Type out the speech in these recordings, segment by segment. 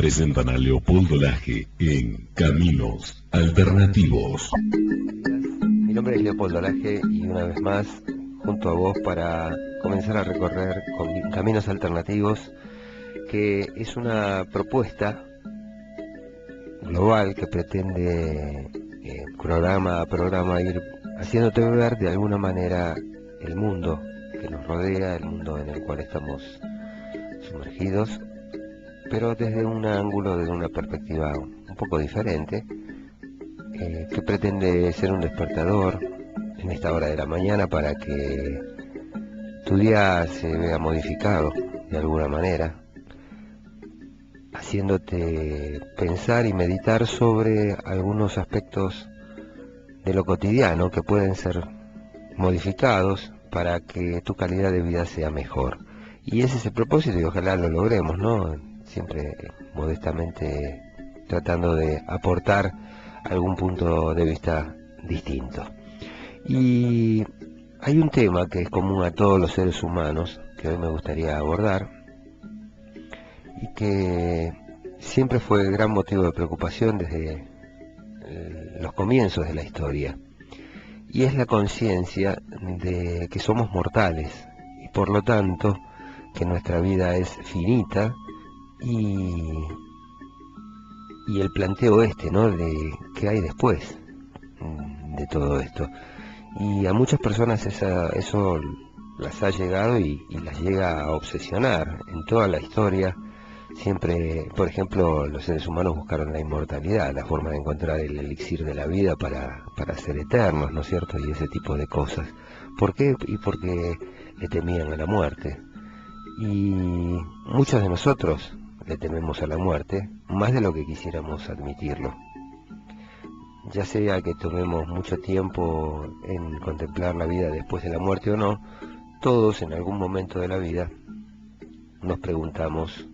presentan a Leopoldo Laje en Caminos Alternativos. Mi nombre es Leopoldo Laje y una vez más junto a vos para comenzar a recorrer Caminos Alternativos, que es una propuesta global que pretende programa a programa ir haciéndote ver de alguna manera el mundo que nos rodea, el mundo en el cual estamos sumergidos, pero desde un ángulo, desde una perspectiva un poco diferente, que pretende ser un despertador en esta hora de la mañana para que tu día se vea modificado de alguna manera, haciéndote pensar y meditar sobre algunos aspectos de lo cotidiano que pueden ser modificados para que tu calidad de vida sea mejor. Y ese es el propósito y ojalá lo logremos, ¿no? Siempre modestamente tratando de aportar algún punto de vista distinto. Y hay un tema que es común a todos los seres humanos que hoy me gustaría abordar y que siempre fue gran motivo de preocupación desde los comienzos de la historia, y es la conciencia de que somos mortales y por lo tanto que nuestra vida es finita, y el planteo ¿no? De qué hay después de todo esto. Y a muchas personas eso las ha llegado y las llega a obsesionar. En toda la historia siempre, por ejemplo, los seres humanos buscaron la inmortalidad, la forma de encontrar el elixir de la vida para ser eternos, ¿no es cierto? Y ese tipo de cosas. ¿Por qué? Y porque le temían a la muerte. Y muchos de nosotros le tememos a la muerte, más de lo que quisiéramos admitirlo. Ya sea que tomemos mucho tiempo en contemplar la vida después de la muerte o no, todos en algún momento de la vida nos preguntamos: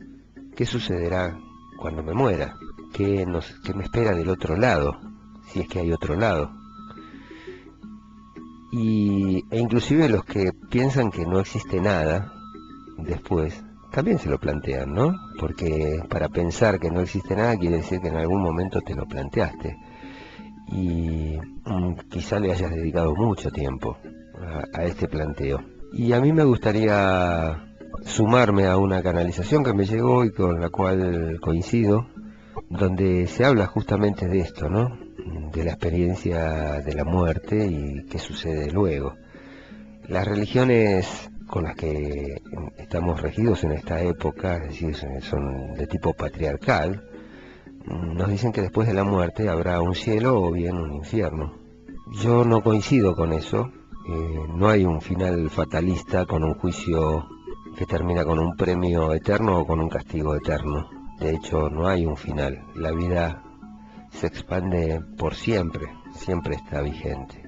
¿qué sucederá cuando me muera? ¿Qué me espera del otro lado? Si es que hay otro lado. E inclusive los que piensan que no existe nada después, también se lo plantean, ¿no? Porque para pensar que no existe nada quiere decir que en algún momento te lo planteaste. Y quizá le hayas dedicado mucho tiempo a este planteo. Y a mí me gustaría sumarme a una canalización que me llegó y con la cual coincido, donde se habla justamente de esto, ¿no? De la experiencia de la muerte y qué sucede luego. Las religiones con las que estamos regidos en esta época, es decir, son de tipo patriarcal, nos dicen que después de la muerte habrá un cielo o bien un infierno. Yo no coincido con eso. No hay un final fatalista con un juicio que termina con un premio eterno o con un castigo eterno. De hecho, no hay un final. La vida se expande por siempre, siempre está vigente.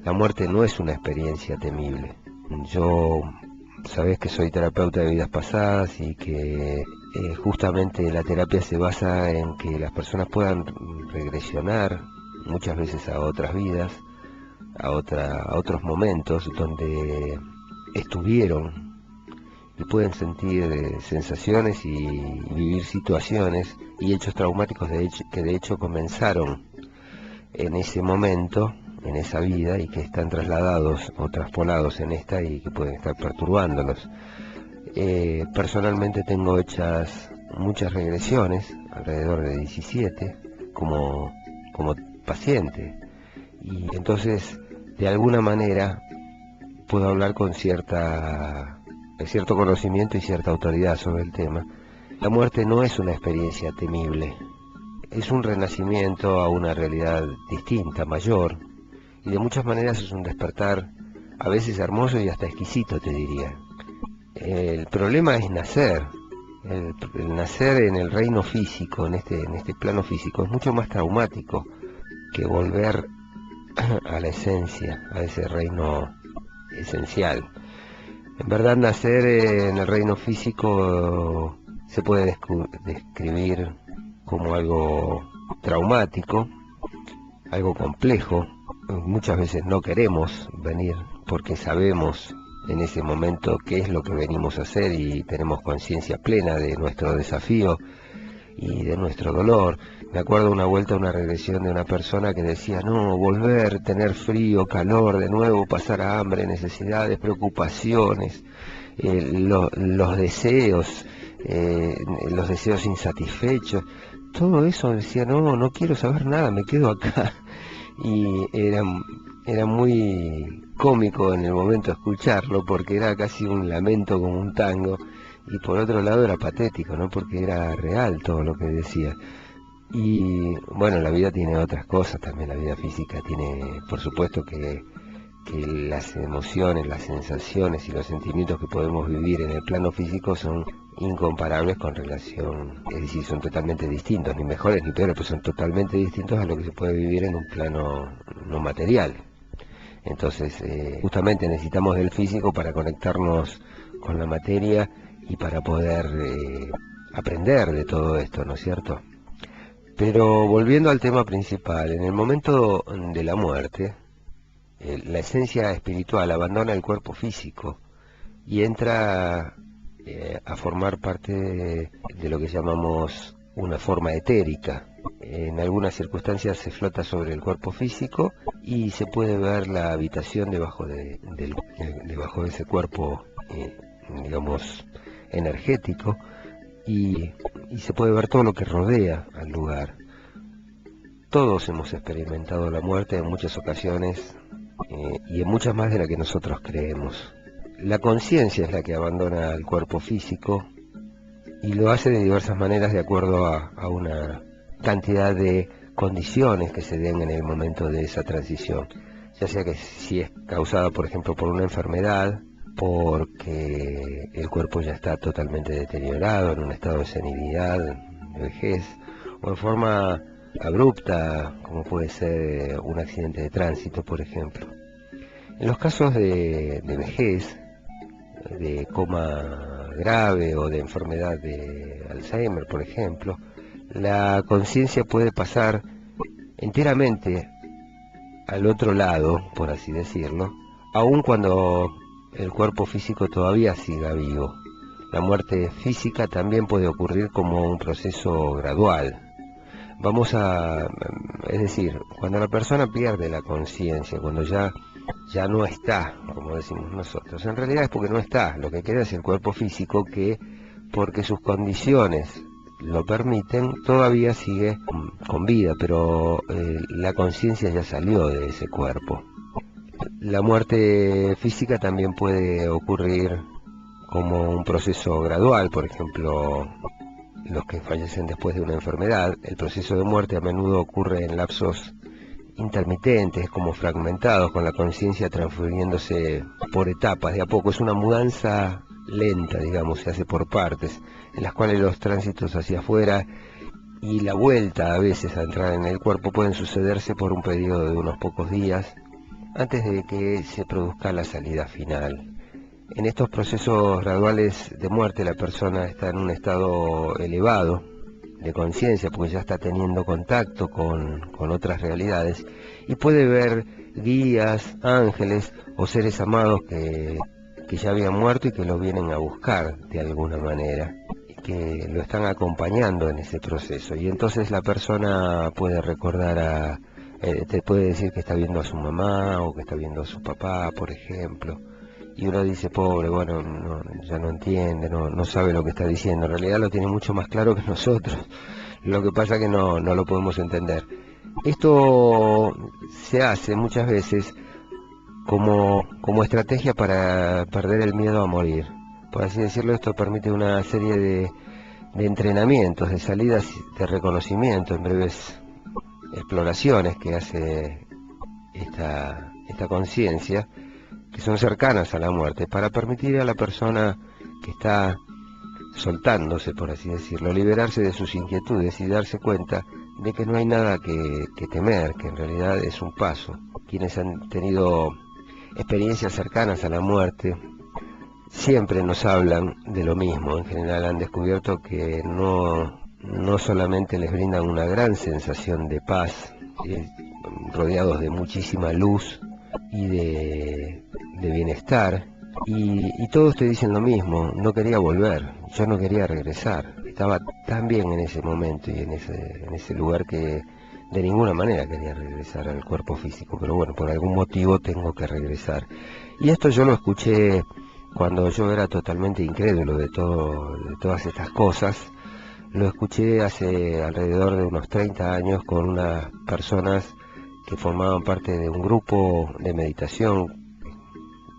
La muerte no es una experiencia temible. Yo, sabés que soy terapeuta de vidas pasadas y que justamente la terapia se basa en que las personas puedan regresionar muchas veces a otras vidas, a otros momentos donde estuvieron y pueden sentir sensaciones y vivir situaciones y hechos traumáticos que de hecho comenzaron en ese momento, en esa vida, y que están trasladados o traspolados en esta y que pueden estar perturbándolos. Personalmente tengo hechas muchas regresiones, alrededor de 17, como paciente, y entonces de alguna manera puedo hablar con cierto conocimiento y cierta autoridad sobre el tema. La muerte no es una experiencia temible, es un renacimiento a una realidad distinta, mayor, y de muchas maneras es un despertar a veces hermoso y hasta exquisito, te diría. El problema es nacer. El nacer en el reino físico, en este plano físico, es mucho más traumático que volver a la esencia, a ese reino esencial. En verdad, nacer en el reino físico se puede describir como algo traumático, algo complejo. Muchas veces no queremos venir porque sabemos en ese momento qué es lo que venimos a hacer y tenemos conciencia plena de nuestro desafío y de nuestro dolor. Me acuerdo una vuelta, una regresión de una persona que decía, no, volver, tener frío, calor, de nuevo pasar hambre, necesidades, preocupaciones, los deseos insatisfechos, todo eso. Decía, no, no quiero saber nada, me quedo acá. Y era muy cómico en el momento de escucharlo, porque era casi un lamento como un tango, y por otro lado era patético, ¿no? Porque era real todo lo que decía. Y bueno, la vida tiene otras cosas también, la vida física tiene, por supuesto que las emociones, las sensaciones y los sentimientos que podemos vivir en el plano físico son incomparables con relación, es decir, son totalmente distintos, ni mejores ni peores, pues son totalmente distintos a lo que se puede vivir en un plano no material. Entonces, justamente necesitamos del físico para conectarnos con la materia y para poder aprender de todo esto, ¿no es cierto? Pero volviendo al tema principal, en el momento de la muerte, la esencia espiritual abandona el cuerpo físico y entra a formar parte de lo que llamamos una forma etérica. En algunas circunstancias se flota sobre el cuerpo físico y se puede ver la habitación debajo debajo de ese cuerpo, digamos, energético, y se puede ver todo lo que rodea al lugar. Todos hemos experimentado la muerte en muchas ocasiones, y en muchas más de las que nosotros creemos. La conciencia es la que abandona el cuerpo físico y lo hace de diversas maneras de acuerdo a una cantidad de condiciones que se den en el momento de esa transición, ya sea que si es causada, por ejemplo, por una enfermedad, porque el cuerpo ya está totalmente deteriorado, en un estado de senilidad, de vejez, o en forma abrupta, como puede ser un accidente de tránsito, por ejemplo. En los casos de vejez, de coma grave o de enfermedad de Alzheimer, por ejemplo, la conciencia puede pasar enteramente al otro lado, por así decirlo, aun cuando el cuerpo físico todavía siga vivo. La muerte física también puede ocurrir como un proceso gradual. Es decir, cuando la persona pierde la conciencia, cuando ya no está, como decimos nosotros, en realidad es porque no está, lo que queda es el cuerpo físico que, porque sus condiciones lo permiten, todavía sigue con vida, pero la conciencia ya salió de ese cuerpo. La muerte física también puede ocurrir como un proceso gradual, por ejemplo, los que fallecen después de una enfermedad. El proceso de muerte a menudo ocurre en lapsos intermitentes, como fragmentados, con la conciencia transfiriéndose por etapas, de a poco. Es una mudanza lenta, digamos, se hace por partes, en las cuales los tránsitos hacia afuera y la vuelta a veces a entrar en el cuerpo pueden sucederse por un periodo de unos pocos días, antes de que se produzca la salida final. En estos procesos graduales de muerte la persona está en un estado elevado de conciencia, porque ya está teniendo contacto con otras realidades, y puede ver guías, ángeles o seres amados que ya habían muerto y que lo vienen a buscar de alguna manera, y que lo están acompañando en ese proceso. Y entonces la persona puede recordar te puede decir que está viendo a su mamá o que está viendo a su papá, por ejemplo. Y uno dice, pobre, bueno, ya no entiende, no sabe lo que está diciendo. En realidad lo tiene mucho más claro que nosotros. Lo que pasa es que no lo podemos entender. Esto se hace muchas veces como estrategia para perder el miedo a morir. Por así decirlo, esto permite una serie de entrenamientos, de salidas de reconocimiento, en breves exploraciones que hace esta conciencia, que son cercanas a la muerte, para permitir a la persona que está soltándose, por así decirlo, liberarse de sus inquietudes y darse cuenta de que no hay nada que temer, que en realidad es un paso. Quienes han tenido experiencias cercanas a la muerte siempre nos hablan de lo mismo. En general han descubierto que no solamente les brindan una gran sensación de paz, rodeados de muchísima luz y de bienestar, y todos te dicen lo mismo: no quería volver, yo no quería regresar. estaba tan bien en ese momento y en ese lugar que de ninguna manera quería regresar al cuerpo físico, pero bueno, por algún motivo tengo que regresar. Y esto yo lo escuché cuando yo era totalmente incrédulo de todas estas cosas. Lo escuché hace alrededor de unos 30 años con unas personas que formaban parte de un grupo de meditación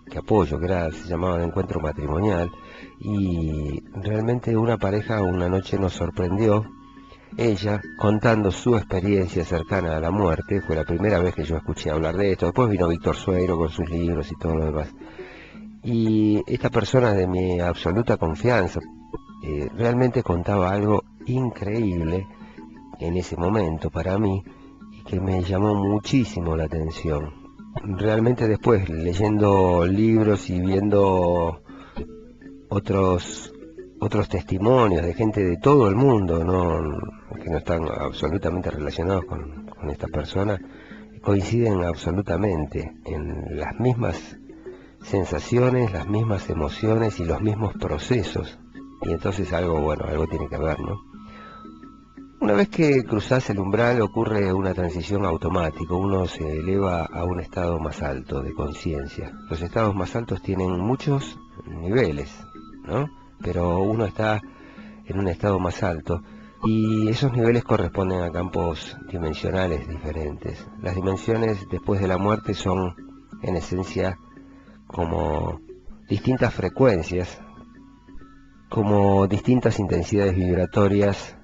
que apoyo, se llamaba Encuentro Matrimonial, y realmente una pareja una noche nos sorprendió, ella contando su experiencia cercana a la muerte. Fue la primera vez que yo escuché hablar de esto. Después vino Víctor Sueiro con sus libros y todo lo demás. Y esta persona de mi absoluta confianza realmente contaba algo increíble en ese momento para mí y que me llamó muchísimo la atención. Realmente después, leyendo libros y viendo otros testimonios de gente de todo el mundo, que no están absolutamente relacionados con esta persona, coinciden absolutamente en las mismas sensaciones, las mismas emociones y los mismos procesos. Y entonces algo tiene que ver, ¿no? Una vez que cruzas el umbral ocurre una transición automática, uno se eleva a un estado más alto de conciencia. Los estados más altos tienen muchos niveles, ¿no? Pero uno está en un estado más alto y esos niveles corresponden a campos dimensionales diferentes. Las dimensiones después de la muerte son, en esencia, como distintas frecuencias, como distintas intensidades vibratorias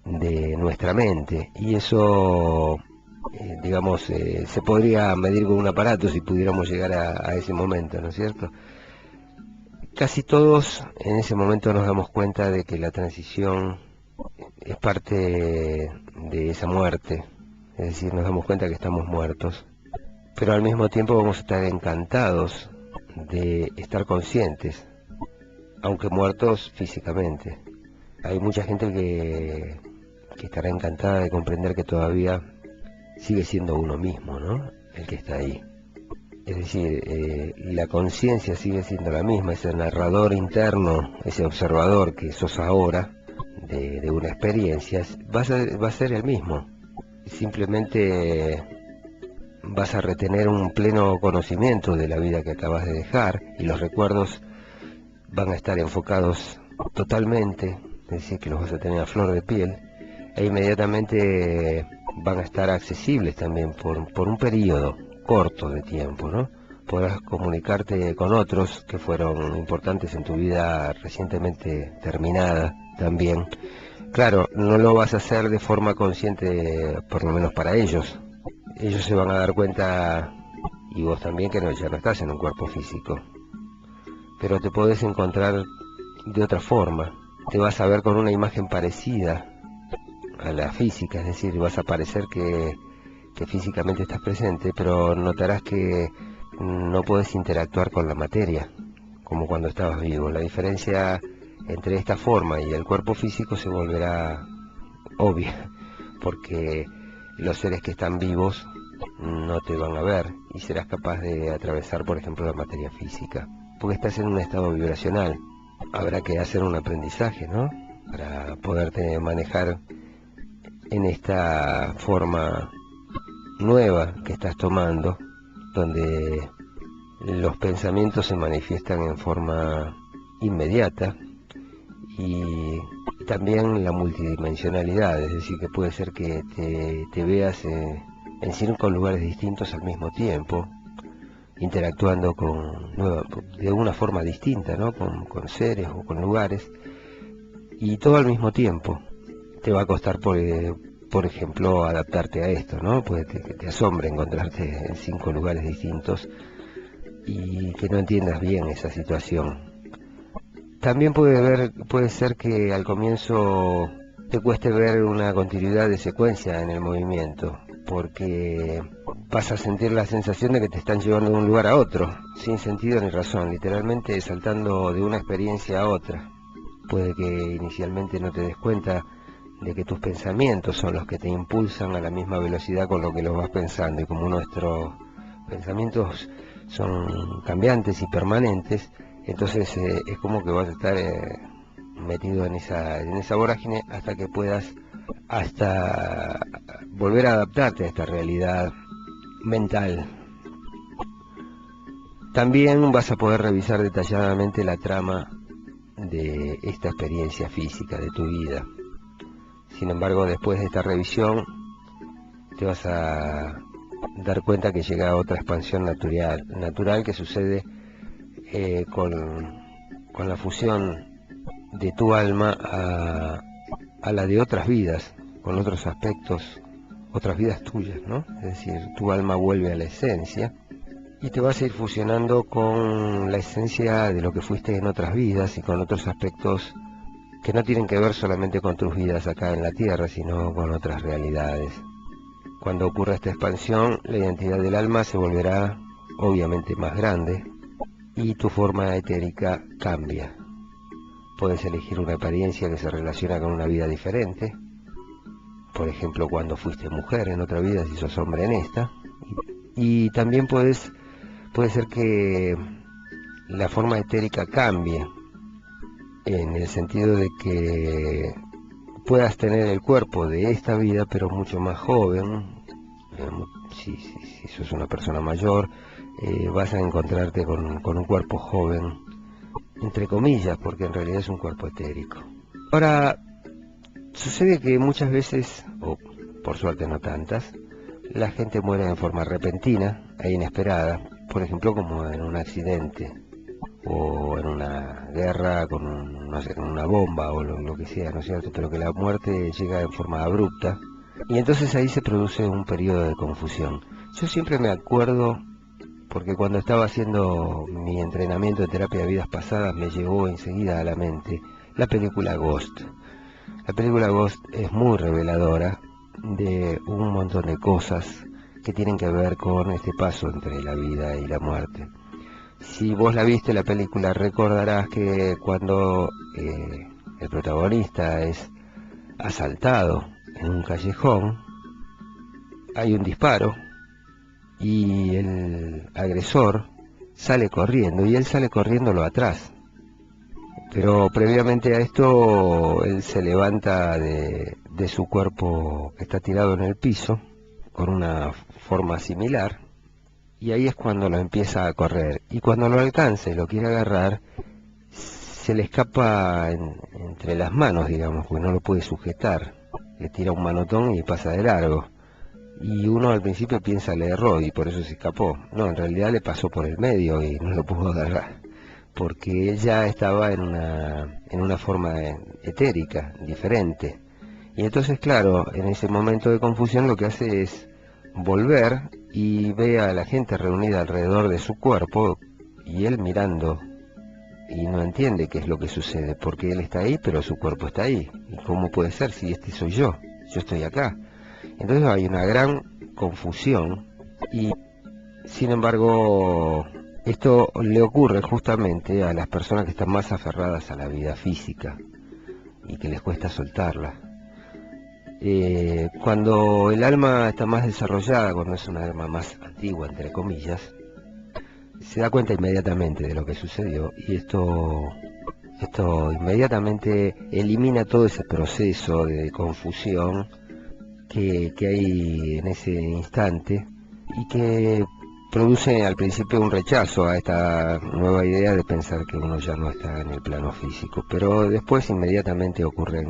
de nuestra mente, y eso se podría medir con un aparato si pudiéramos llegar a ese momento, ¿no es cierto? Casi todos en ese momento nos damos cuenta de que la transición es parte de esa muerte, es decir, nos damos cuenta que estamos muertos, pero al mismo tiempo vamos a estar encantados de estar conscientes, aunque muertos físicamente. Hay mucha gente que estará encantada de comprender que todavía sigue siendo uno mismo, ¿no? El que está ahí. Es decir, la conciencia sigue siendo la misma, ese narrador interno, ese observador que sos ahora de una experiencia, va a ser el mismo. Simplemente vas a retener un pleno conocimiento de la vida que acabas de dejar y los recuerdos van a estar enfocados totalmente, es decir, que los vas a tener a flor de piel, e inmediatamente van a estar accesibles también por un periodo corto de tiempo, ¿no? Podrás comunicarte con otros que fueron importantes en tu vida recientemente terminada también. Claro, no lo vas a hacer de forma consciente, por lo menos para ellos. Ellos se van a dar cuenta, y vos también, que ya no estás en un cuerpo físico. Pero te podés encontrar de otra forma. Te vas a ver con una imagen parecida a la física, es decir, vas a parecer que físicamente estás presente, pero notarás que no puedes interactuar con la materia, como cuando estabas vivo. La diferencia entre esta forma y el cuerpo físico se volverá obvia, porque los seres que están vivos no te van a ver y serás capaz de atravesar, por ejemplo, la materia física, porque estás en un estado vibracional. Habrá que hacer un aprendizaje, ¿no?, para poderte manejar en esta forma nueva que estás tomando, donde los pensamientos se manifiestan en forma inmediata, y también la multidimensionalidad, es decir, que puede ser que te veas en 5 lugares distintos al mismo tiempo, interactuando de una forma distinta, ¿no?, con seres o con lugares, y todo al mismo tiempo. Te va a costar, por ejemplo, adaptarte a esto, ¿no? Puede que te asombre encontrarte en 5 lugares distintos y que no entiendas bien esa situación. También puede ser que al comienzo te cueste ver una continuidad de secuencia en el movimiento, porque vas a sentir la sensación de que te están llevando de un lugar a otro, sin sentido ni razón, literalmente saltando de una experiencia a otra. Puede que inicialmente no te des cuenta de que tus pensamientos son los que te impulsan a la misma velocidad con lo que los vas pensando, y como nuestros pensamientos son cambiantes y permanentes, entonces es como que vas a estar metido en esa vorágine hasta que puedas hasta volver a adaptarte a esta realidad mental. También vas a poder revisar detalladamente la trama de esta experiencia física de tu vida. Sin embargo, después de esta revisión te vas a dar cuenta que llega otra expansión natural que sucede con la fusión de tu alma a la de otras vidas, con otros aspectos, otras vidas tuyas, ¿no? Es decir, tu alma vuelve a la esencia y te vas a ir fusionando con la esencia de lo que fuiste en otras vidas y con otros aspectos que no tienen que ver solamente con tus vidas acá en la Tierra, sino con otras realidades. Cuando ocurra esta expansión, la identidad del alma se volverá obviamente más grande y tu forma etérica cambia. Puedes elegir una apariencia que se relaciona con una vida diferente, por ejemplo cuando fuiste mujer en otra vida si sos hombre en esta, y también puede ser que la forma etérica cambie, en el sentido de que puedas tener el cuerpo de esta vida pero mucho más joven. Si sos una persona mayor, vas a encontrarte con un cuerpo joven, entre comillas, porque en realidad es un cuerpo etérico. Ahora, sucede que muchas veces, o por suerte no tantas, la gente muere en forma repentina e inesperada, por ejemplo como en un accidente, o en una guerra no sé, con una bomba o lo que sea, ¿no es cierto? Pero que la muerte llega en forma abrupta, y entonces ahí se produce un periodo de confusión. Yo siempre me acuerdo, porque cuando estaba haciendo mi entrenamiento de terapia de vidas pasadas me llegó enseguida a la mente la película Ghost. La película Ghost es muy reveladora de un montón de cosas que tienen que ver con este paso entre la vida y la muerte. Si vos la viste la película, recordarás que cuando el protagonista es asaltado en un callejón, hay un disparo y el agresor sale corriendo y él sale corriéndolo atrás. Pero previamente a esto él se levanta de su cuerpo que está tirado en el piso con una forma similar, y ahí es cuando lo empieza a correr, y cuando lo alcanza y lo quiere agarrar se le escapa entre las manos, digamos, porque no lo puede sujetar, le tira un manotón y pasa de largo, y uno al principio piensa le erró y por eso se escapó. No, en realidad le pasó por el medio y no lo pudo agarrar, porque él ya estaba en una forma etérica, diferente. Y entonces, claro, en ese momento de confusión lo que hace es volver y ve a la gente reunida alrededor de su cuerpo y él mirando, y no entiende qué es lo que sucede, porque él está ahí pero su cuerpo está ahí. ¿Y cómo puede ser si este soy yo estoy acá? Entonces hay una gran confusión, y sin embargo esto le ocurre justamente a las personas que están más aferradas a la vida física y que les cuesta soltarla. Cuando el alma está más desarrollada, cuando es una alma más antigua, entre comillas, se da cuenta inmediatamente de lo que sucedió, y esto inmediatamente elimina todo ese proceso de confusión que hay en ese instante, y que produce al principio un rechazo a esta nueva idea de pensar que uno ya no está en el plano físico, pero después inmediatamente ocurren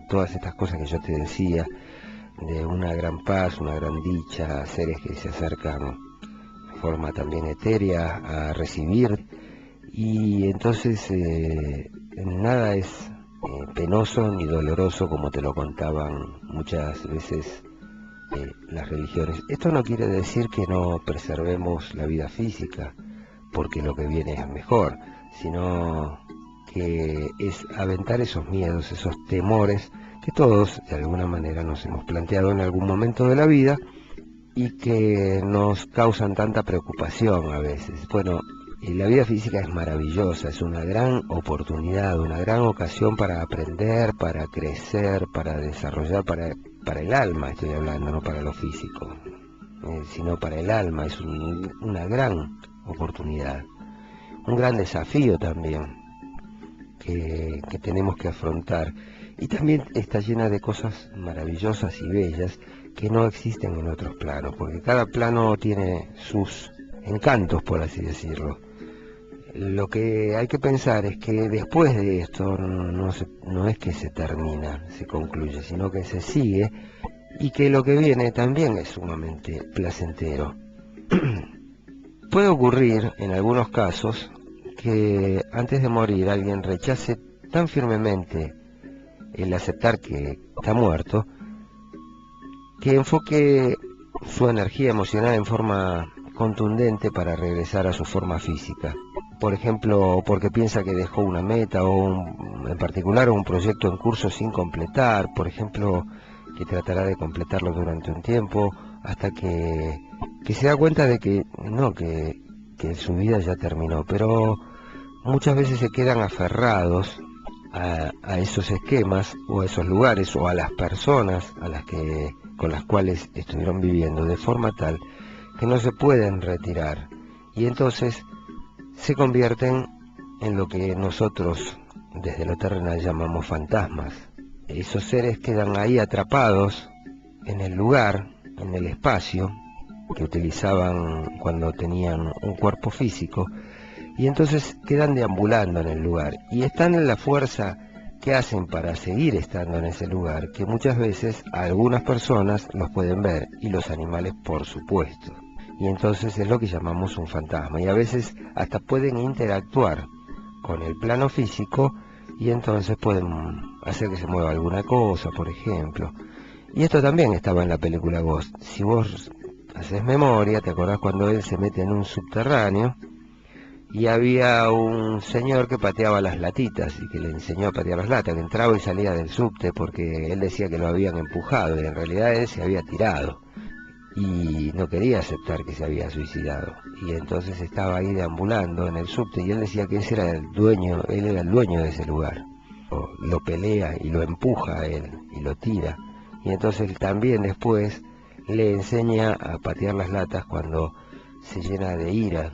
todas estas cosas que yo te decía, de una gran paz, una gran dicha, seres que se acercan de forma también etérea a recibir, y entonces nada es penoso ni doloroso como te lo contaban muchas veces las religiones. Esto no quiere decir que no preservemos la vida física porque lo que viene es mejor, sino que es aventar esos miedos, esos temores que todos de alguna manera nos hemos planteado en algún momento de la vida y que nos causan tanta preocupación a veces. Bueno, la vida física es maravillosa, es una gran oportunidad, una gran ocasión para aprender, para crecer, para desarrollar, para el alma estoy hablando, no para lo físico, sino para el alma. Es una gran oportunidad, un gran desafío también. que tenemos que afrontar. Y también está llena de cosas maravillosas y bellas que no existen en otros planos, porque cada plano tiene sus encantos, por así decirlo. Lo que hay que pensar es que después de esto no es que se termina, se concluye, sino que se sigue, y que lo que viene también es sumamente placentero. Puede ocurrir en algunos casos que antes de morir alguien rechace tan firmemente el aceptar que está muerto, que enfoque su energía emocional en forma contundente para regresar a su forma física. Por ejemplo, porque piensa que dejó una meta en particular un proyecto en curso sin completar, por ejemplo, que tratará de completarlo durante un tiempo hasta que se da cuenta de que no, que su vida ya terminó, pero muchas veces se quedan aferrados a esos esquemas o a esos lugares o a las personas con las cuales estuvieron viviendo de forma tal que no se pueden retirar, y entonces se convierten en lo que nosotros desde lo terrenal llamamos fantasmas. Esos seres quedan ahí atrapados en el lugar, en el espacio que utilizaban cuando tenían un cuerpo físico, y entonces quedan deambulando en el lugar y están en la fuerza que hacen para seguir estando en ese lugar, que muchas veces algunas personas los pueden ver y los animales por supuesto, y entonces es lo que llamamos un fantasma, y a veces hasta pueden interactuar con el plano físico y entonces pueden hacer que se mueva alguna cosa, por ejemplo. Y esto también estaba en la película Ghost. Si vos haces memoria, te acordás cuando él se mete en un subterráneo y había un señor que pateaba las latitas y que le enseñó a patear las latas, que entraba y salía del subte porque él decía que lo habían empujado y en realidad él se había tirado y no quería aceptar que se había suicidado, y entonces estaba ahí deambulando en el subte y él decía que ese era el dueño, él era el dueño de ese lugar. Lo pelea y lo empuja a él y lo tira, y entonces también después le enseña a patear las latas cuando se llena de ira,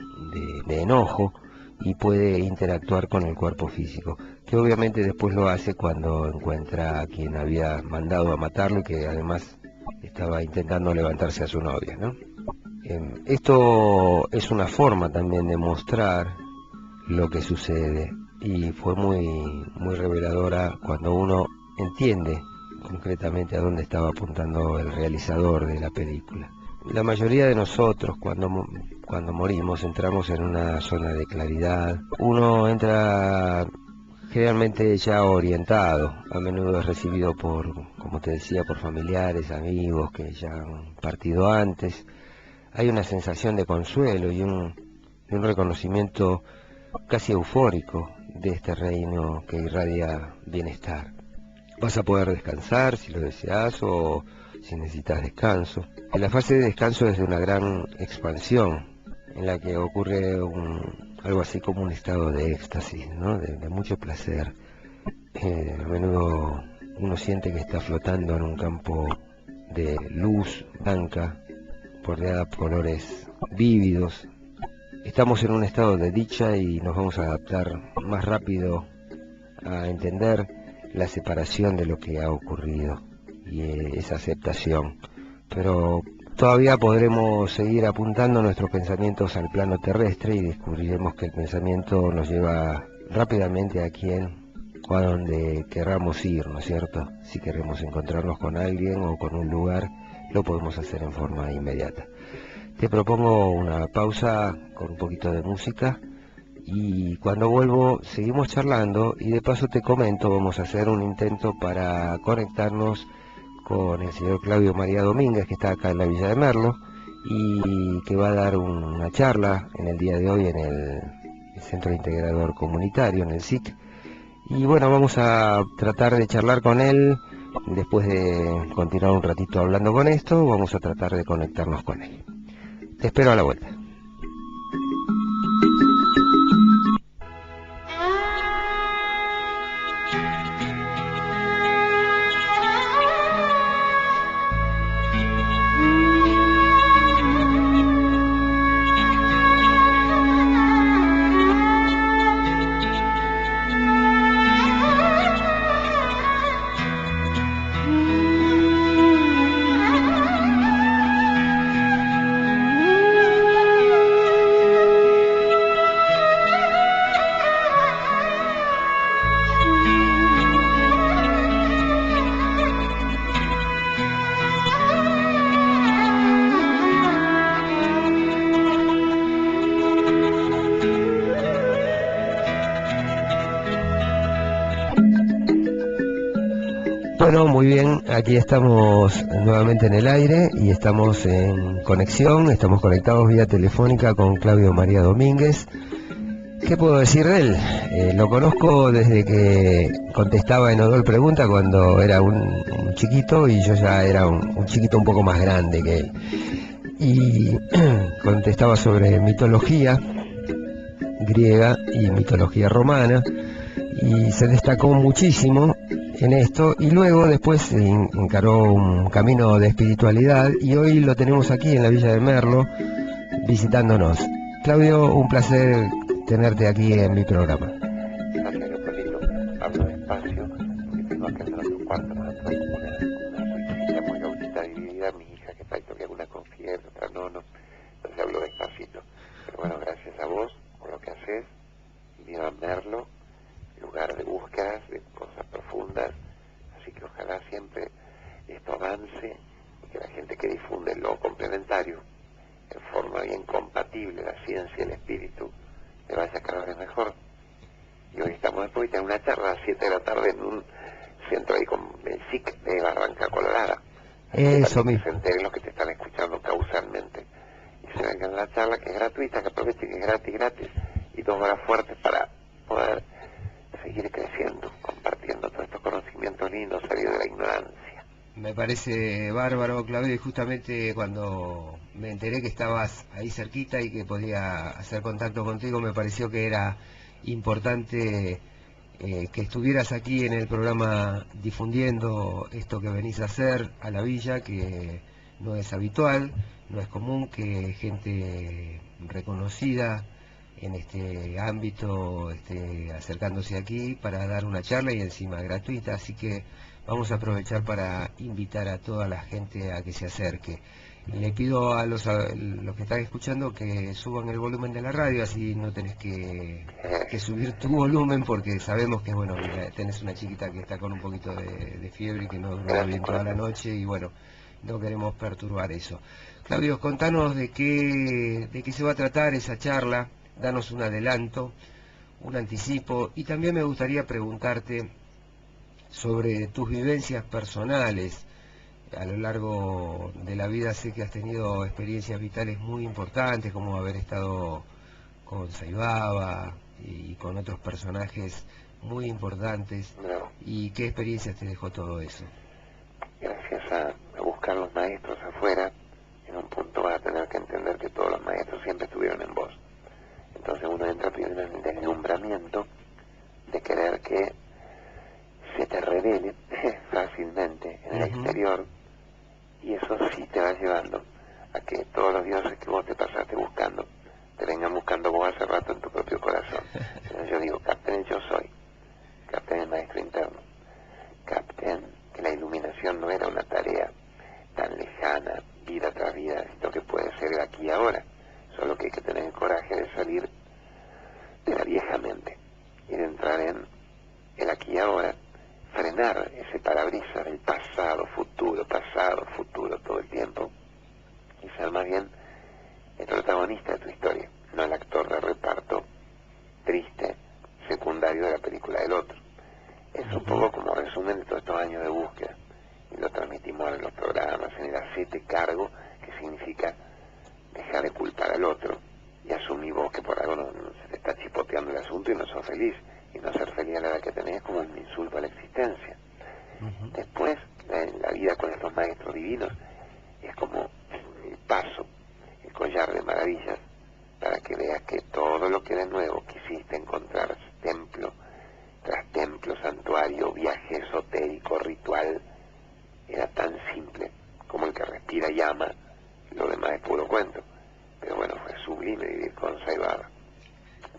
de enojo, y puede interactuar con el cuerpo físico, que obviamente después lo hace cuando encuentra a quien había mandado a matarlo y que además estaba intentando levantarse a su novia, ¿no? Esto es una forma también de mostrar lo que sucede, y fue muy reveladora cuando uno entiende concretamente a dónde estaba apuntando el realizador de la película. La mayoría de nosotros cuando morimos entramos en una zona de claridad. Uno entra generalmente ya orientado, a menudo es recibido como te decía, por familiares, amigos que ya han partido antes. Hay una sensación de consuelo y un reconocimiento casi eufórico de este reino que irradia bienestar. Vas a poder descansar si lo deseas o si necesitas descanso. En la fase de descanso es de una gran expansión, en la que ocurre algo así como un estado de éxtasis, ¿no? de mucho placer. A menudo uno siente que está flotando en un campo de luz blanca, bordeada por colores vívidos. Estamos en un estado de dicha y nos vamos a adaptar más rápido a entender la separación de lo que ha ocurrido y esa aceptación. Pero todavía podremos seguir apuntando nuestros pensamientos al plano terrestre y descubriremos que el pensamiento nos lleva rápidamente a quien o a donde querramos ir, ¿no es cierto? Si queremos encontrarnos con alguien o con un lugar, lo podemos hacer en forma inmediata. Te propongo una pausa con un poquito de música y cuando vuelvo seguimos charlando, y de paso te comento, vamos a hacer un intento para conectarnos con el señor Claudio María Domínguez, que está acá en la Villa de Merlo y que va a dar una charla en el día de hoy en el Centro Integrador Comunitario, en el SIC. Y bueno, vamos a tratar de charlar con él. Después de continuar un ratito hablando con esto, vamos a tratar de conectarnos con él. Te espero a la vuelta. Bueno, muy bien, aquí estamos nuevamente en el aire y estamos en conexión, estamos conectados vía telefónica con Claudio María Domínguez. ¿Qué puedo decir de él? Lo conozco desde que contestaba en Odol Pregunta cuando era un chiquito y yo ya era un chiquito un poco más grande que él. Y contestaba sobre mitología griega y mitología romana y se destacó muchísimo en esto y luego después encaró un camino de espiritualidad y hoy lo tenemos aquí en la Villa de Merlo visitándonos. Claudio, un placer tenerte aquí en mi programa. Gracias, Leopoldito. Hablo despacio porque tengo acá en otro cuarto más atrás una suichita muy gauchita dividida, mi hija que está ahí toque alguna con fiebre, otra no, entonces hablo despacito. Pero bueno, gracias a vos por lo que haces. Vino a Merlo, lugar de búsquedas, de cosas profundas, así que ojalá siempre esto avance y que la gente que difunde lo complementario en forma bien compatible, la ciencia y el espíritu, le vaya cada vez mejor. Y hoy estamos después de una charla a las 7 de la tarde en un centro ahí con el SIC de Barranca Colorada. Eso mismo. mismo. Que se enteren los que te están escuchando causalmente. Y se vengan a la charla que es gratuita, que aprovechen que es gratis, y 2 horas fuertes para poder seguir creciendo, compartiendo todos estos conocimientos lindos, salir de la ignorancia. Me parece bárbaro, Claudio, y justamente cuando me enteré que estabas ahí cerquita y que podía hacer contacto contigo, me pareció que era importante que estuvieras aquí en el programa difundiendo esto que venís a hacer a la villa, que no es habitual, no es común que gente reconocida en este ámbito esté acercándose aquí para dar una charla y encima gratuita, así que vamos a aprovechar para invitar a toda la gente a que se acerque. Y le pido a los que están escuchando que suban el volumen de la radio, así no tenés que subir tu volumen, porque sabemos que, bueno, mira, tenés una chiquita que está con un poquito de fiebre y que no durmió bien toda la noche y, bueno, no queremos perturbar eso. Claudio, contanos de qué se va a tratar esa charla, danos un adelanto, un anticipo, y también me gustaría preguntarte sobre tus vivencias personales. A lo largo de la vida sé que has tenido experiencias vitales muy importantes, como haber estado con Saibaba y con otros personajes muy importantes. No. ¿Y qué experiencias te dejó todo eso? Gracias a buscar los maestros afuera, en un punto vas a tener que entender que todos los maestros siempre estuvieron en vos. Entonces uno entra primero en el deslumbramiento de querer que se te revele fácilmente en el exterior, y eso sí te va llevando a que todos los dioses que vos te pasaste buscando te vengan buscando vos hace rato en tu propio corazón. Entonces yo digo, capten el yo soy, capten el maestro interno, capten que la iluminación no era una tarea tan lejana, vida tras vida, sino que puede ser el aquí y ahora, solo que hay que tener el coraje de salir de la vieja mente y de entrar en el aquí y ahora, frenar ese parabrisas del pasado, futuro todo el tiempo, y ser más bien el protagonista de tu historia, no el actor de reparto triste, secundario de la película del otro. Es un poco como resumen de todos estos años de búsqueda, y lo transmitimos en los programas, en el hacete cargo, que significa dejar de culpar al otro y asumir vos que por algo no se te está chipoteando el asunto y no sos feliz, y no ser feliz a la edad que tenés es como un insulto a la existencia. Después, la vida con estos maestros divinos es como el paso, el collar de maravillas, para que veas que todo lo que de nuevo quisiste encontrar, templo tras templo, santuario, viaje esotérico, ritual, era tan simple como el que respira y ama, lo demás es puro cuento. Pero bueno, fue sublime vivir con Saibaba,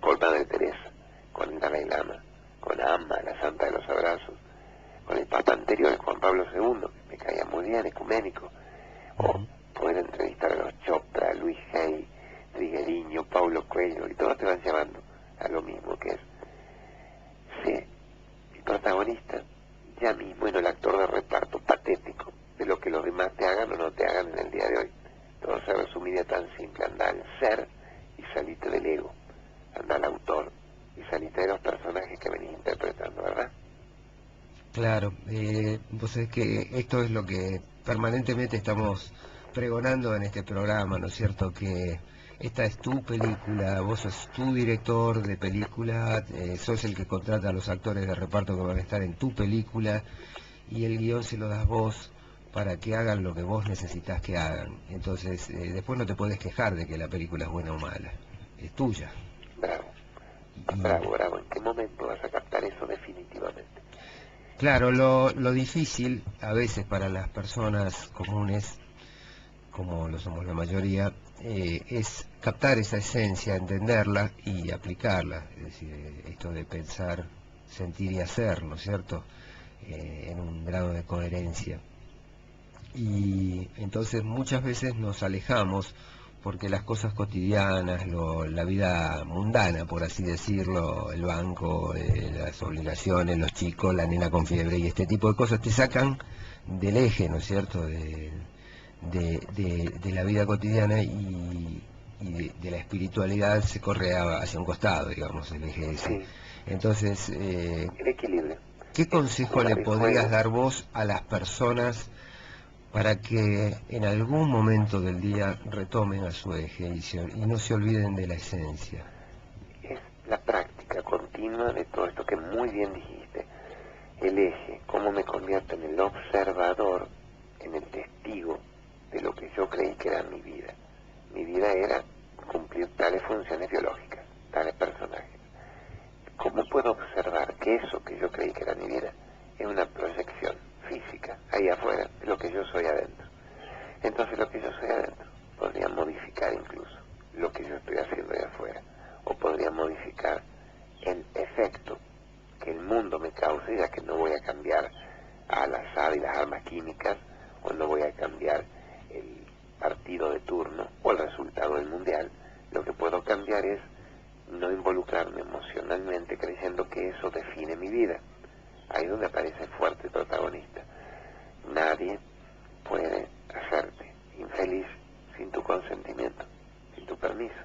con Madre Teresa, con el Dalai Lama, con Amma, la Santa de los Abrazos, con el Papa anterior, Juan Pablo II, que me caía muy bien, ecuménico, o poder entrevistar a los Chopra, Luis Hay, Trigueriño, Paulo Coelho, y todos te van llevando a lo mismo, que es sé el protagonista ya mismo y no el actor de reparto patético de lo que los demás te hagan o no te hagan en el día de hoy. Todo se resumiría tan simple: anda al ser y salite del ego, anda al autor y salite de los personajes que venís interpretando, ¿verdad? Claro, vos sabés que esto es lo que permanentemente estamos pregonando en este programa, ¿no es cierto? Que esta es tu película, vos sos tu director de película, sos el que contrata a los actores de reparto que van a estar en tu película y el guión se lo das vos para que hagan lo que vos necesitas que hagan. Entonces, después no te puedes quejar de que la película es buena o mala, es tuya. Bravo, bravo, bravo. ¿En qué momento vas a captar eso definitivamente? Claro, lo difícil a veces para las personas comunes, como lo somos la mayoría, es captar esa esencia, entenderla y aplicarla. Es decir, esto de pensar, sentir y hacer, ¿no es cierto? En un grado de coherencia. Y entonces muchas veces nos alejamos porque las cosas cotidianas, la vida mundana, por así decirlo, el banco, las obligaciones, los chicos, la nena con fiebre y este tipo de cosas te sacan del eje, ¿no es cierto?, de la vida cotidiana y de la espiritualidad se corre hacia un costado, digamos, el eje ese. Sí, Entonces, el equilibrio. ¿qué consejo le Jugar el podrías juego. dar vos a las personas para que en algún momento del día retomen a su eje y no se olviden de la esencia? Es la práctica continua de todo esto que muy bien dijiste. El eje, cómo me convierto en el observador, en el testigo de lo que yo creí que era mi vida. Mi vida era cumplir tales funciones biológicas, tales personajes. ¿Cómo puedo observar que eso que yo creí que era mi vida es una proyección física, ahí afuera, de lo que yo soy adentro? Entonces lo que yo soy adentro podría modificar incluso lo que yo estoy haciendo ahí afuera, o podría modificar el efecto que el mundo me cause, ya que no voy a cambiar al azar y las armas químicas, o no voy a cambiar el partido de turno o el resultado del mundial. Lo que puedo cambiar es no involucrarme emocionalmente creyendo que eso define mi vida. Ahí es donde aparece fuerte el protagonista. Nadie puede hacerte infeliz sin tu consentimiento, sin tu permiso,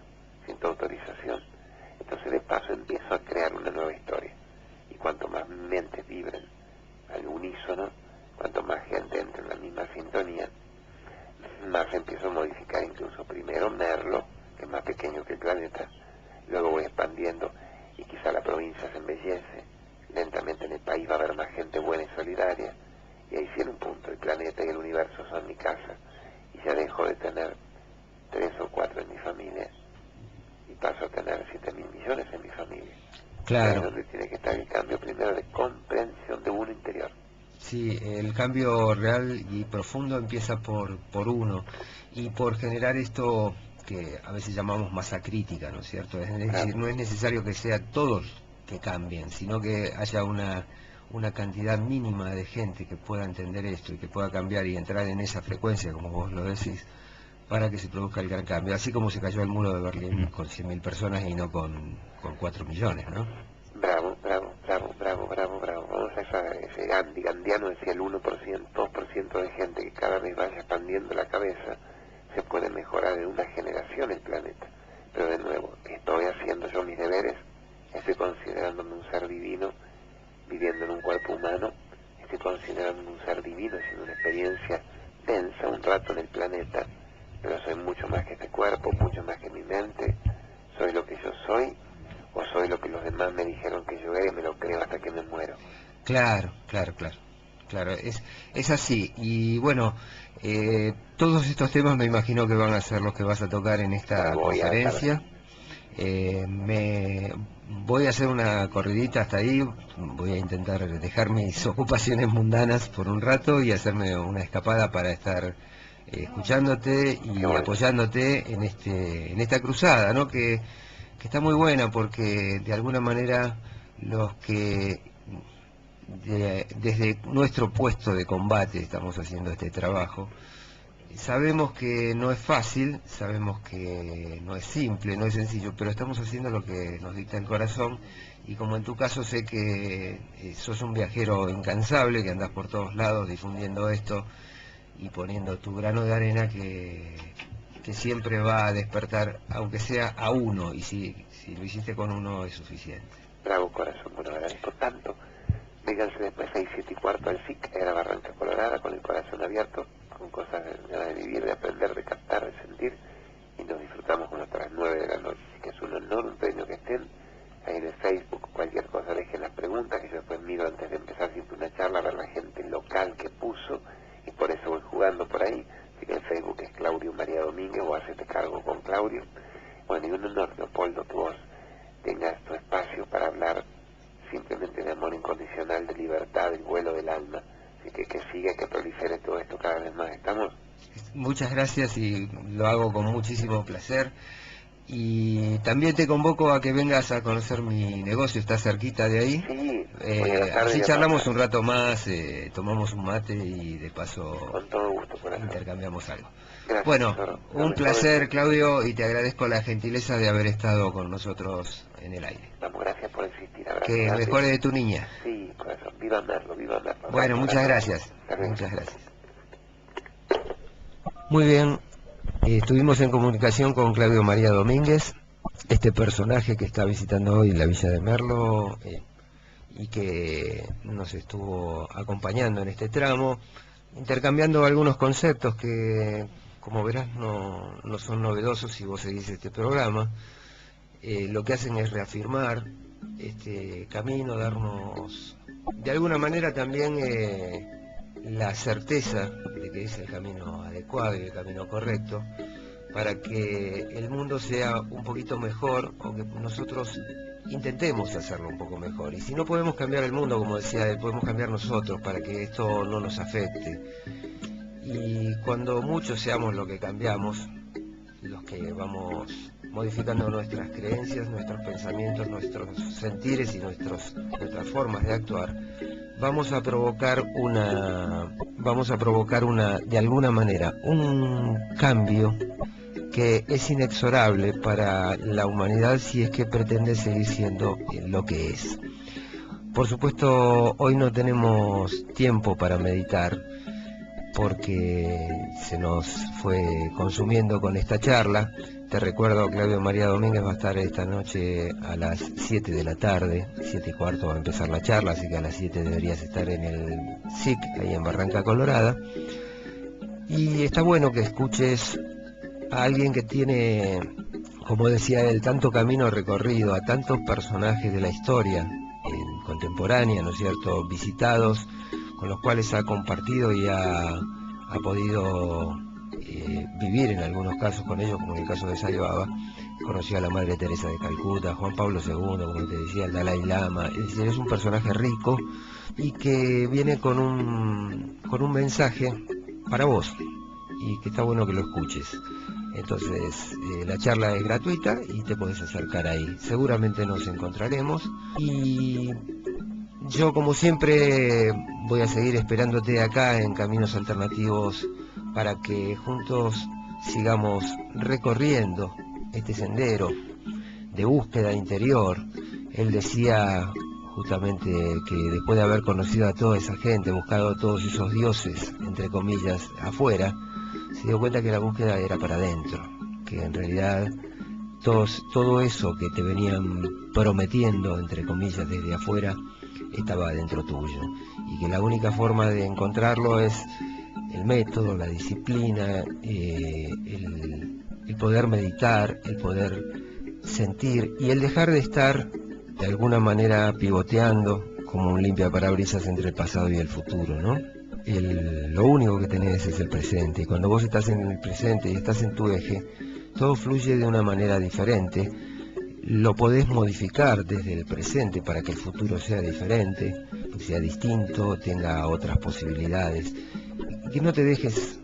sin tu autorización. Entonces de paso empiezo a crear una nueva historia. Y cuanto más mentes vibren al unísono, cuanto más gente entre en la misma sintonía, más empiezo a modificar incluso primero Merlo, que es más pequeño que el planeta, luego voy expandiendo y quizá la provincia se embellece, lentamente en el país va a haber más gente buena y solidaria, y ahí sí en un punto el planeta y el universo son mi casa, y ya dejo de tener 3 o 4 en mi familia, y paso a tener 7.000 millones en mi familia. Claro. Ahí es donde tiene que estar el cambio primero de comprensión de uno interior. Sí, el cambio real y profundo empieza por uno y por generar esto que a veces llamamos masa crítica, ¿no es cierto? Es decir, no es necesario que sea todos que cambien, sino que haya una cantidad mínima de gente que pueda entender esto y que pueda cambiar y entrar en esa frecuencia, como vos lo decís, para que se produzca el gran cambio. Así como se cayó el muro de Berlín con 100.000 personas y no con 4 millones, ¿no? Bravo, bravo, bravo, bravo, bravo, bravo. Vamos a ese Gandiano decía el 1%, 2% de gente que cada vez vaya expandiendo la cabeza, se puede mejorar en una generación el planeta. Pero de nuevo, estoy haciendo yo mis deberes, estoy considerándome un ser divino, viviendo en un cuerpo humano, estoy considerándome un ser divino, haciendo una experiencia densa un rato en el planeta, pero soy mucho más que este cuerpo, mucho más que mi mente, soy lo que yo soy, o soy lo que los demás me dijeron que yo era y me lo creo hasta que me muero. Claro, claro, claro. Claro, es así. Y bueno, todos estos temas me imagino que van a ser los que vas a tocar en esta conferencia. Me voy a hacer una corridita hasta ahí, voy a intentar dejar mis ocupaciones mundanas por un rato y hacerme una escapada para estar escuchándote y apoyándote en esta cruzada, ¿no? Que está muy buena porque de alguna manera los que desde nuestro puesto de combate estamos haciendo este trabajo. Sabemos que no es fácil, sabemos que no es simple, no es sencillo, pero estamos haciendo lo que nos dicta el corazón y como en tu caso sé que sos un viajero incansable, que andás por todos lados difundiendo esto y poniendo tu grano de arena que siempre va a despertar, aunque sea a uno, y si lo hiciste con uno es suficiente. Bravo, corazón, bueno, agradezco tanto. Vénganse después 6, 7 y cuarto al SIC, era Barranca Colorada, con el corazón abierto, con cosas de vivir, de aprender, de captar, de sentir, y nos disfrutamos con hasta las 9 de la noche. Así que es un honor, un premio que estén ahí en el Facebook, cualquier cosa, dejen las preguntas, que yo después miro antes de empezar siempre una charla, a ver la gente local que puso, y por eso voy jugando por ahí. Así que el Facebook es Claudio María Domínguez, o hacete cargo con Claudio. Bueno, y un honor, Leopoldo, que vos tengas tu espacio para hablar simplemente de amor incondicional, de libertad, del vuelo del alma. Así que siga, que prolifere todo esto cada vez más. ¿Estamos? Muchas gracias y lo hago con muchísimo placer. Y también te convoco a que vengas a conocer mi negocio, está cerquita de ahí. Sí, así charlamos un rato más, tomamos un mate y de paso con todo gusto, por eso intercambiamos algo. Gracias, bueno, Toro. un placer, Claudio, y te agradezco la gentileza de haber estado con nosotros en el aire. Vamos, gracias por existir. Abrazo Que grande. mejore de tu niña. Sí, por eso. Viva Merlo, viva Merlo. Bueno, muchas gracias. Hasta luego. Muchas gracias. Muy bien, estuvimos en comunicación con Claudio María Domínguez, este personaje que está visitando hoy la Villa de Merlo y que nos estuvo acompañando en este tramo, intercambiando algunos conceptos que, como verás, no son novedosos si vos seguís este programa. Lo que hacen es reafirmar este camino, darnos de alguna manera también la certeza de que es el camino adecuado y el camino correcto para que el mundo sea un poquito mejor, o que nosotros intentemos hacerlo un poco mejor. Y si no podemos cambiar el mundo, como decía él, podemos cambiar nosotros para que esto no nos afecte. Y cuando muchos seamos lo que cambiamos, los que vamos modificando nuestras creencias, nuestros pensamientos, nuestros sentires y nuestras formas de actuar, vamos a provocar de alguna manera un cambio que es inexorable para la humanidad si es que pretende seguir siendo lo que es. Por supuesto, hoy no tenemos tiempo para meditar porque se nos fue consumiendo con esta charla. Te recuerdo, Claudio María Domínguez va a estar esta noche a las 7 de la tarde, 7 y cuarto va a empezar la charla, así que a las 7 deberías estar en el SIC, ahí en Barranca Colorada. Y está bueno que escuches a alguien que tiene, como decía él, tanto camino recorrido, a tantos personajes de la historia contemporánea, ¿no es cierto?, visitados, con los cuales ha compartido y ha podido vivir en algunos casos con ellos, como en el caso de Sai Baba. Conoció a la Madre Teresa de Calcuta, Juan Pablo II, como te decía, el Dalai Lama. Es decir, es un personaje rico y que viene con un mensaje para vos y que está bueno que lo escuches. Entonces, la charla es gratuita y te podés acercar ahí. Seguramente nos encontraremos y yo, como siempre, voy a seguir esperándote acá en Caminos Alternativos para que juntos sigamos recorriendo este sendero de búsqueda interior. Él decía justamente que después de haber conocido a toda esa gente, buscado a todos esos dioses, entre comillas, afuera, se dio cuenta que la búsqueda era para adentro, que en realidad todo eso que te venían prometiendo, entre comillas, desde afuera, estaba adentro tuyo, y que la única forma de encontrarlo es el método, la disciplina, el poder meditar, el poder sentir y el dejar de estar de alguna manera pivoteando como un limpiaparabrisas entre el pasado y el futuro, ¿no? Lo único que tenés es el presente, y cuando vos estás en el presente y estás en tu eje, todo fluye de una manera diferente. Lo podés modificar desde el presente para que el futuro sea diferente, sea distinto, tenga otras posibilidades, y que no te dejes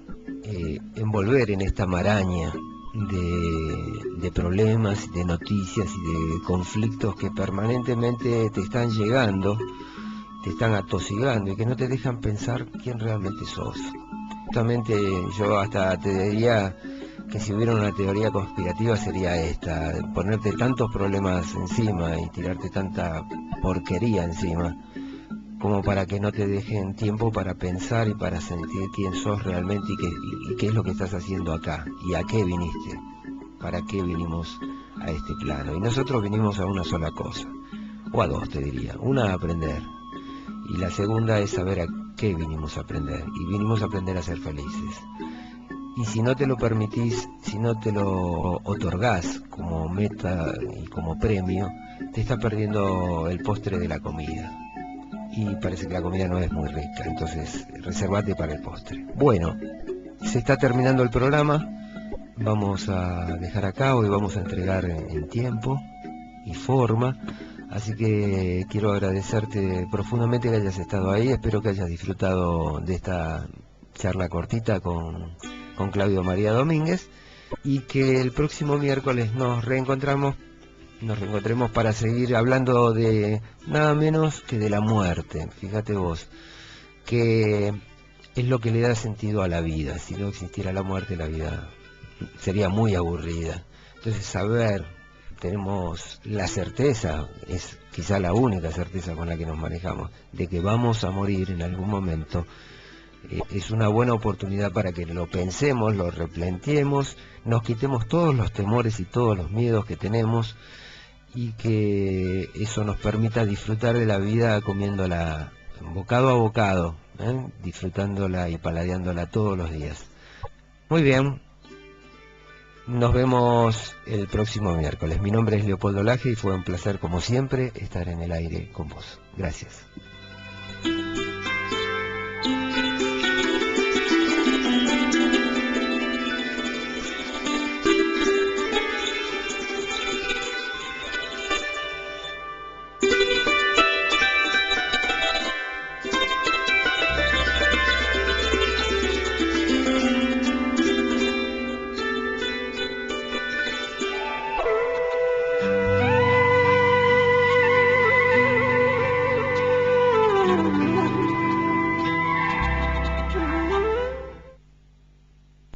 envolver en esta maraña de problemas, de noticias y de conflictos que permanentemente te están llegando, te están atosigando y que no te dejan pensar quién realmente sos. Justamente yo hasta te diría que si hubiera una teoría conspirativa sería esta: ponerte tantos problemas encima y tirarte tanta porquería encima como para que no te dejen tiempo para pensar y para sentir quién sos realmente y qué es lo que estás haciendo acá y a qué viniste, para qué vinimos a este plano. Y nosotros vinimos a una sola cosa, o a dos te diría: una, a aprender, Y la segunda es saber a qué vinimos a aprender. Y vinimos a aprender a ser felices. Y si no te lo permitís, si no te lo otorgás como meta y como premio, te estás perdiendo el postre de la comida. Y parece que la comida no es muy rica, entonces reservate para el postre. Bueno, se está terminando el programa. Vamos a dejar acá, hoy vamos a entregar en tiempo y forma. Así que quiero agradecerte profundamente que hayas estado ahí. Espero que hayas disfrutado de esta charla cortita con Claudio María Domínguez, y que el próximo miércoles nos reencontremos para seguir hablando de nada menos que de la muerte. Fíjate vos, que es lo que le da sentido a la vida. Si no existiera la muerte, la vida sería muy aburrida. Entonces, saber, tenemos la certeza, es quizá la única certeza con la que nos manejamos, de que vamos a morir en algún momento. Es una buena oportunidad para que lo pensemos, lo replanteemos, nos quitemos todos los temores y todos los miedos que tenemos, y que eso nos permita disfrutar de la vida comiéndola bocado a bocado, disfrutándola y paladeándola todos los días. Muy bien, nos vemos el próximo miércoles. Mi nombre es Leopoldo Laje y fue un placer, como siempre, estar en el aire con vos. Gracias.